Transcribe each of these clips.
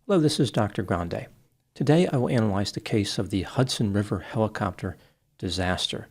Hello, this is Dr. Grande. Today I will analyze the case of the Hudson River helicopter disaster.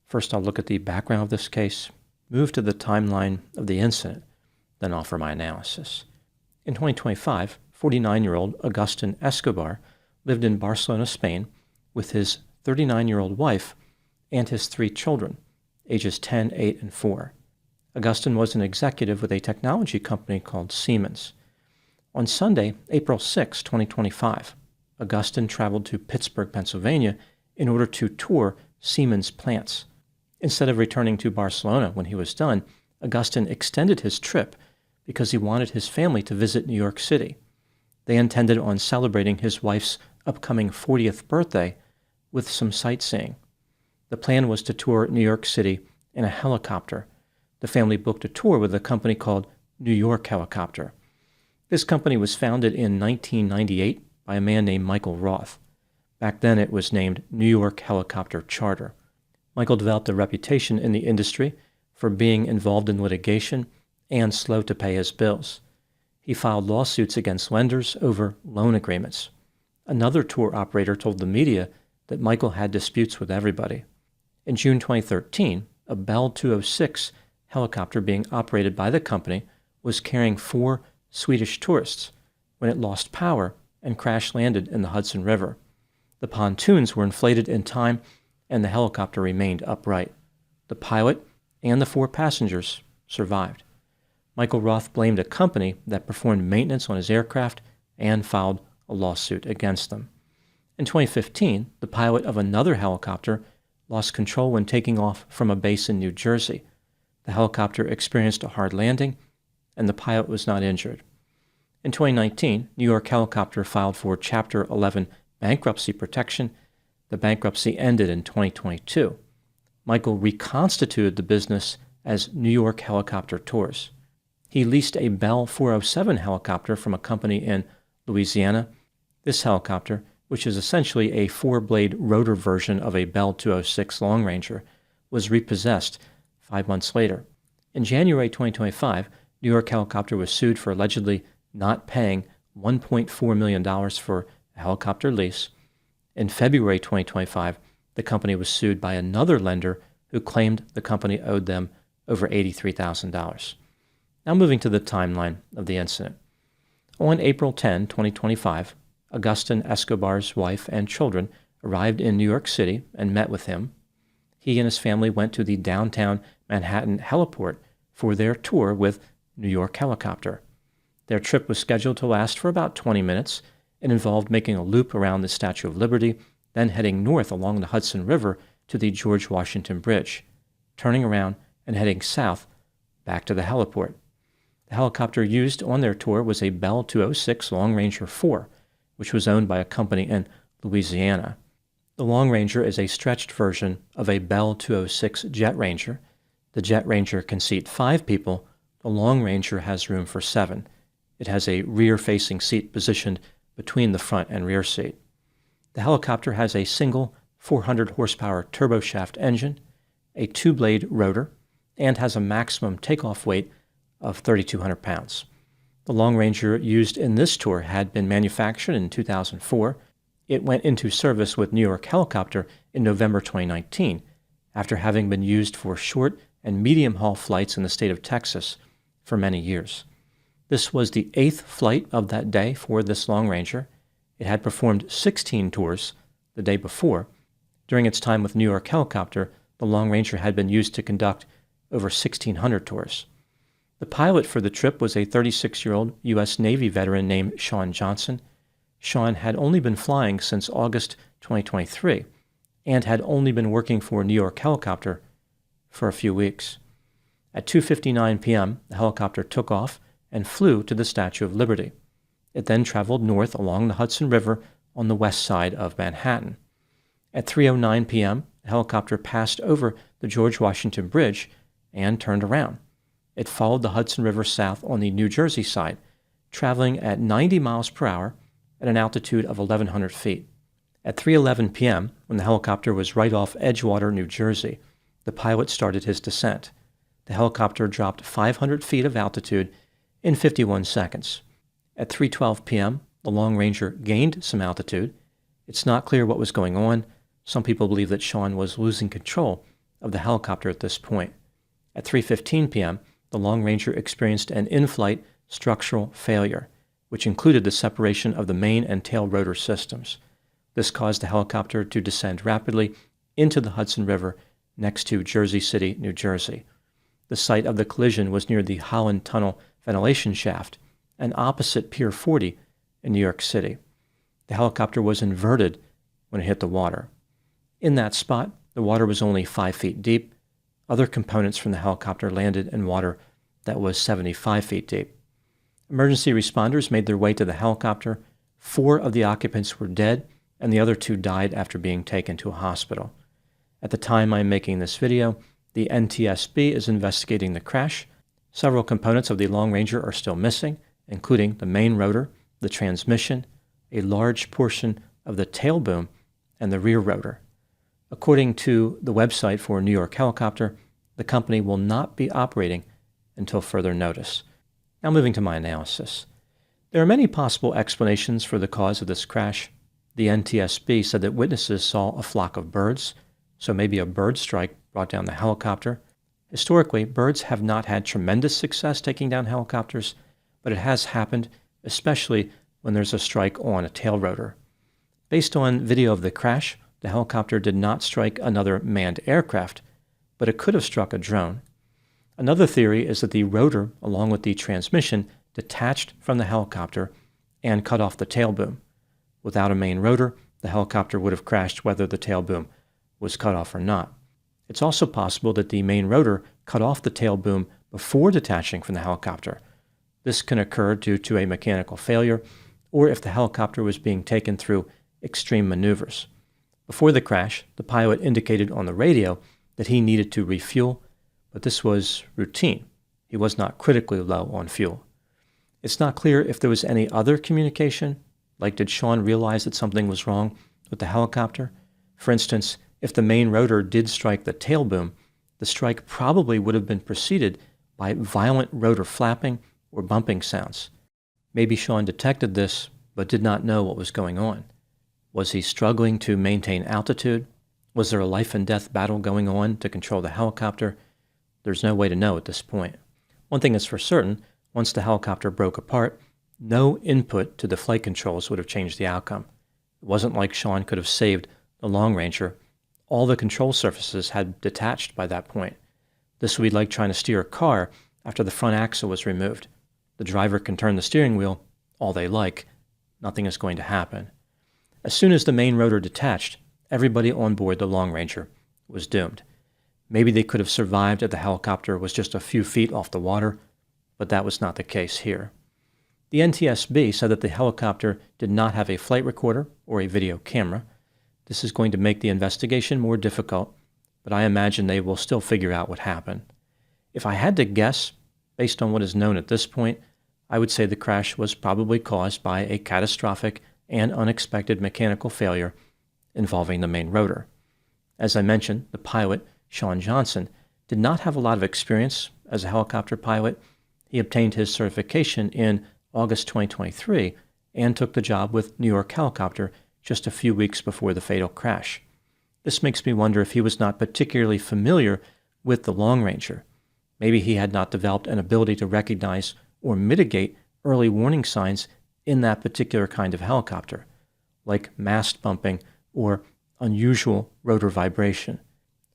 First, I'll look at the background of this case, move to the timeline of the incident, then offer my analysis. In 2025, 49-year-old Agustin Escobar lived in Barcelona, Spain, with his 39-year-old wife and his 3 children, ages 10, 8, and 4. Agustin was an executive with a technology company called Siemens. On Sunday, April 6, 2025, Agustin traveled to Pittsburgh, Pennsylvania, in order to tour Siemens plants. Instead of returning to Barcelona when he was done, Agustin extended his trip because he wanted his family to visit New York City. They intended on celebrating his wife's upcoming 40th birthday with some sightseeing. The plan was to tour New York City in a helicopter. The family booked a tour with a company called New York Helicopter. This company was founded in 1998 by a man named Michael Roth. Back then it was named New York Helicopter Charter. Michael developed a reputation in the industry for being involved in litigation and slow to pay his bills. He filed lawsuits against lenders over loan agreements. Another tour operator told the media that Michael had disputes with everybody. In June 2013, a Bell 206 helicopter being operated by the company was carrying 4 Swedish tourists when it lost power and crash-landed in the Hudson River. The pontoons were inflated in time and the helicopter remained upright. The pilot and the 4 passengers survived. Michael Roth blamed a company that performed maintenance on his aircraft and filed a lawsuit against them. In 2015, the pilot of another helicopter lost control when taking off from a base in New Jersey. The helicopter experienced a hard landing and the pilot was not injured. In 2019, New York Helicopter filed for Chapter 11 bankruptcy protection. The bankruptcy ended in 2022. Michael reconstituted the business as New York Helicopter Tours. He leased a Bell 407 helicopter from a company in Louisiana. This helicopter, which is essentially a 4-blade rotor version of a Bell 206 Long Ranger, was repossessed 5 months later. In January 2025, New York Helicopter was sued for allegedly not paying $1.4 million for a helicopter lease. In February 2025, the company was sued by another lender who claimed the company owed them over $83,000. Now moving to the timeline of the incident. On April 10, 2025, Agustin Escobar's wife and children arrived in New York City and met with him. He and his family went to the downtown Manhattan heliport for their tour with New York Helicopter. Their trip was scheduled to last for about 20 minutes and involved making a loop around the Statue of Liberty, then heading north along the Hudson River to the George Washington Bridge, turning around and heading south back to the heliport. The helicopter used on their tour was a Bell 206 Long Ranger 4, which was owned by a company in Louisiana. The Long Ranger is a stretched version of a Bell 206 Jet Ranger. The Jet Ranger can seat 5 people. The Long Ranger has room for 7. It has a rear-facing seat positioned between the front and rear seat. The helicopter has a single 400-horsepower turboshaft engine, a 2-blade rotor, and has a maximum takeoff weight of 3,200 pounds. The Long Ranger used in this tour had been manufactured in 2004. It went into service with New York Helicopter in November 2019, after having been used for short and medium-haul flights in the state of Texas for many years. This was the 8th flight of that day for this Long Ranger. It had performed 16 tours the day before. During its time with New York Helicopter, the Long Ranger had been used to conduct over 1,600 tours. The pilot for the trip was a 36-year-old U.S. Navy veteran named Sean Johnson. Sean had only been flying since August 2023 and had only been working for New York Helicopter for a few weeks. At 2:59 p.m., the helicopter took off and flew to the Statue of Liberty. It then traveled north along the Hudson River on the west side of Manhattan. At 3:09 p.m., the helicopter passed over the George Washington Bridge and turned around. It followed the Hudson River south on the New Jersey side, traveling at 90 miles per hour at an altitude of 1,100 feet. At 3:11 p.m., when the helicopter was right off Edgewater, New Jersey, the pilot started his descent. The helicopter dropped 500 feet of altitude in 51 seconds. At 3:12 p.m., the Long Ranger gained some altitude. It's not clear what was going on. Some people believe that Sean was losing control of the helicopter at this point. At 3:15 p.m., the Long Ranger experienced an in-flight structural failure, which included the separation of the main and tail rotor systems. This caused the helicopter to descend rapidly into the Hudson River next to Jersey City, New Jersey. The site of the collision was near the Holland Tunnel ventilation shaft and opposite Pier 40 in New York City. The helicopter was inverted when it hit the water. In that spot, the water was only 5 feet deep. Other components from the helicopter landed in water that was 75 feet deep. Emergency responders made their way to the helicopter. 4 of the occupants were dead, and the other 2 died after being taken to a hospital. At the time I'm making this video, the NTSB is investigating the crash. Several components of the Long Ranger are still missing, including the main rotor, the transmission, a large portion of the tail boom, and the rear rotor. According to the website for New York Helicopter, the company will not be operating until further notice. Now moving to my analysis. There are many possible explanations for the cause of this crash. The NTSB said that witnesses saw a flock of birds, so maybe a bird strike brought down the helicopter. Historically, birds have not had tremendous success taking down helicopters, but it has happened, especially when there's a strike on a tail rotor. Based on video of the crash, the helicopter did not strike another manned aircraft, but it could have struck a drone. Another theory is that the rotor, along with the transmission, detached from the helicopter and cut off the tail boom. Without a main rotor, the helicopter would have crashed whether the tail boom was cut off or not. It's also possible that the main rotor cut off the tail boom before detaching from the helicopter. This can occur due to a mechanical failure or if the helicopter was being taken through extreme maneuvers. Before the crash, the pilot indicated on the radio that he needed to refuel, but this was routine. He was not critically low on fuel. It's not clear if there was any other communication, like did Sean realize that something was wrong with the helicopter? For instance, if the main rotor did strike the tail boom, the strike probably would have been preceded by violent rotor flapping or bumping sounds. Maybe Sean detected this, but did not know what was going on. Was he struggling to maintain altitude? Was there a life and death battle going on to control the helicopter? There's no way to know at this point. One thing is for certain, once the helicopter broke apart, no input to the flight controls would have changed the outcome. It wasn't like Sean could have saved the Long Ranger. All the control surfaces had detached by that point. This would be like trying to steer a car after the front axle was removed. The driver can turn the steering wheel all they like. Nothing is going to happen. As soon as the main rotor detached, everybody on board the Long Ranger was doomed. Maybe they could have survived if the helicopter was just a few feet off the water, but that was not the case here. The NTSB said that the helicopter did not have a flight recorder or a video camera. This is going to make the investigation more difficult, but I imagine they will still figure out what happened. If I had to guess, based on what is known at this point, I would say the crash was probably caused by a catastrophic and unexpected mechanical failure involving the main rotor. As I mentioned, the pilot, Sean Johnson, did not have a lot of experience as a helicopter pilot. He obtained his certification in August 2023 and took the job with New York Helicopter just a few weeks before the fatal crash. This makes me wonder if he was not particularly familiar with the Long Ranger. Maybe he had not developed an ability to recognize or mitigate early warning signs in that particular kind of helicopter, like mast bumping or unusual rotor vibration.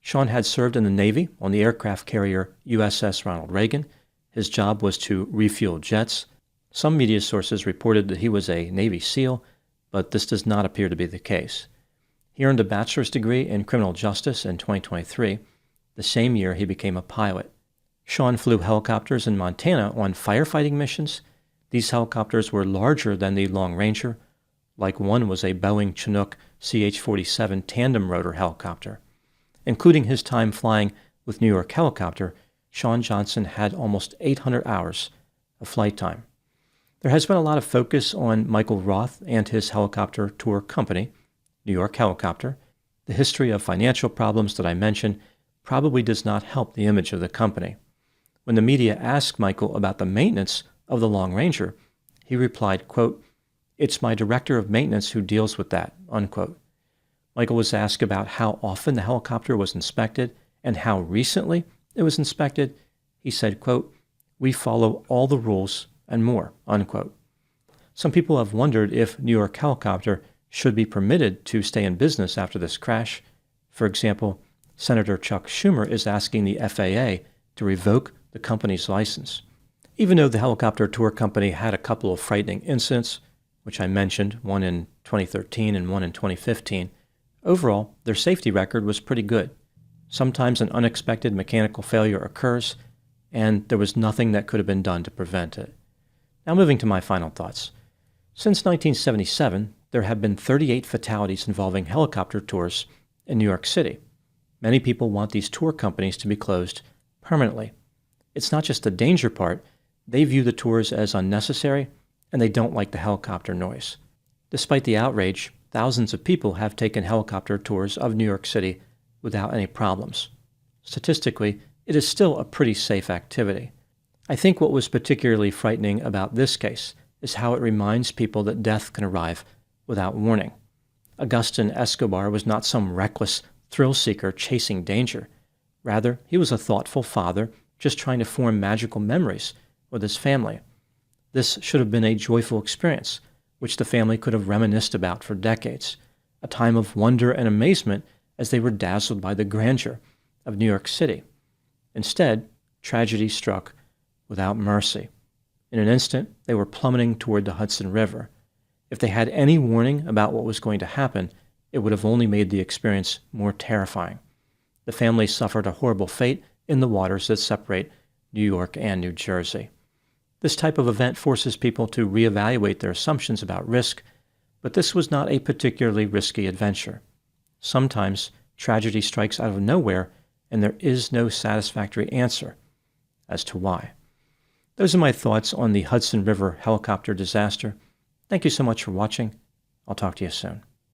Sean had served in the Navy on the aircraft carrier USS Ronald Reagan. His job was to refuel jets. Some media sources reported that he was a Navy SEAL, but this does not appear to be the case. He earned a bachelor's degree in criminal justice in 2023, the same year he became a pilot. Sean flew helicopters in Montana on firefighting missions. These helicopters were larger than the Long Ranger, like one was a Boeing Chinook CH-47 tandem rotor helicopter. Including his time flying with New York Helicopter, Sean Johnson had almost 800 hours of flight time. There has been a lot of focus on Michael Roth and his helicopter tour company, New York Helicopter. The history of financial problems that I mentioned probably does not help the image of the company. When the media asked Michael about the maintenance of the Long Ranger, he replied, quote, It's my director of maintenance who deals with that, unquote. Michael was asked about how often the helicopter was inspected and how recently it was inspected. He said, quote, "We follow all the rules and more," unquote. Some people have wondered if New York Helicopter should be permitted to stay in business after this crash. For example, Senator Chuck Schumer is asking the FAA to revoke the company's license. Even though the helicopter tour company had a couple of frightening incidents, which I mentioned, one in 2013 and one in 2015, overall, their safety record was pretty good. Sometimes an unexpected mechanical failure occurs, and there was nothing that could have been done to prevent it. Now moving to my final thoughts. Since 1977, there have been 38 fatalities involving helicopter tours in New York City. Many people want these tour companies to be closed permanently. It's not just the danger part. They view the tours as unnecessary, and they don't like the helicopter noise. Despite the outrage, thousands of people have taken helicopter tours of New York City without any problems. Statistically, it is still a pretty safe activity. I think what was particularly frightening about this case is how it reminds people that death can arrive without warning. Agustin Escobar was not some reckless thrill-seeker chasing danger. Rather, he was a thoughtful father just trying to form magical memories with his family. This should have been a joyful experience, which the family could have reminisced about for decades, a time of wonder and amazement as they were dazzled by the grandeur of New York City. Instead, tragedy struck without mercy. In an instant, they were plummeting toward the Hudson River. If they had any warning about what was going to happen, it would have only made the experience more terrifying. The family suffered a horrible fate in the waters that separate New York and New Jersey. This type of event forces people to reevaluate their assumptions about risk, but this was not a particularly risky adventure. Sometimes tragedy strikes out of nowhere, and there is no satisfactory answer as to why. Those are my thoughts on the Hudson River helicopter disaster. Thank you so much for watching. I'll talk to you soon.